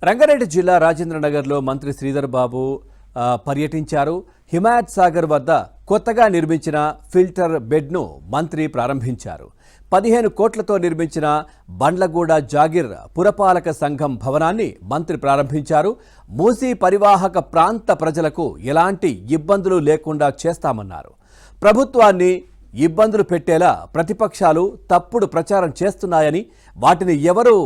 రంగారెడ్డి జిల్లా రాజేంద్రనగర్లో మంత్రి శ్రీధర్ బాబు పర్యటించారు. హిమాయత్ సాగర్ వద్ద కొత్తగా నిర్మించిన ఫిల్టర్ బెడ్ను మంత్రి ప్రారంభించారు. 15 కోట్లతో నిర్మించిన బండ్లగూడ జాగిర్ పురపాలక సంఘం భవనాన్ని మంత్రి ప్రారంభించారు. మూసీ పరివాహక ప్రాంత ప్రజలకు ఎలాంటి ఇబ్బందులు లేకుండా చేస్తామన్నారు. ప్రభుత్వాన్ని ఇబ్బందులు పెట్టేలా ప్రతిపక్షాలు తప్పుడు ప్రచారం చేస్తున్నాయని, వాటిని ఎవరూ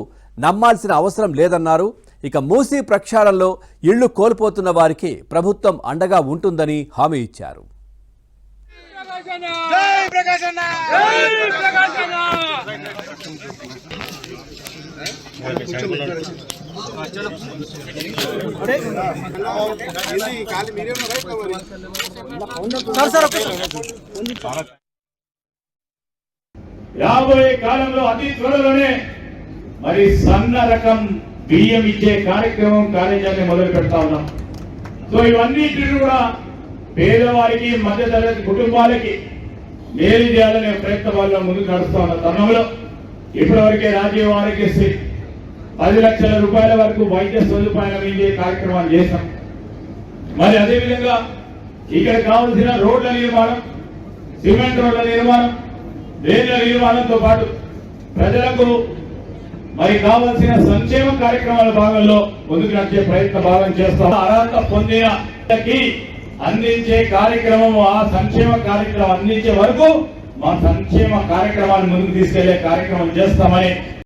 నమ్మాల్సిన అవసరం లేదన్నారు. ఇక మూసీ ప్రక్షాళనలో ఇళ్లు కోల్పోతున్న వారికి ప్రభుత్వం అండగా ఉంటుందని హామీ ఇచ్చారు. రాబోయే కాలంలో అతి త్వరలోనే మరి సన్న రకం బియ్యం ఇచ్చే కార్యక్రమం కార్యాచరణ మొదలు పెడతా ఉన్నాం. సో ఇవన్నిటిని కూడా పేదవారికి మధ్యతరగతి కుటుంబాలకి మేలు చేయాలనే ప్రయత్నాల్లో ముందుకు నడుస్తా ఉన్న తరుణంలో ఇప్పటివరకే రాజీవ్ ఆరోగ్యశ్రీ 10 లక్షల రూపాయల వరకు వైద్య సదుపాయాలు అందించే కార్యక్రమాలు చేశాం. మరి అదేవిధంగా ఇక్కడ కావలసిన రోడ్ల నిర్మాణం, సిమెంట్ రోడ్ల నిర్మాణం, డ్రైన్ల నిర్మాణంతో పాటు ప్రజలకు మరి కావాల్సిన సంక్షేమ కార్యక్రమాల భాగంలో ముందుకు నడిచే భాగం చేస్తాం. అర్హత పొందిన అందించే కార్యక్రమం, ఆ సంక్షేమ కార్యక్రమం అందించే వరకు మా సంక్షేమ కార్యక్రమాన్ని ముందుకు తీసుకెళ్లే కార్యక్రమం చేస్తామని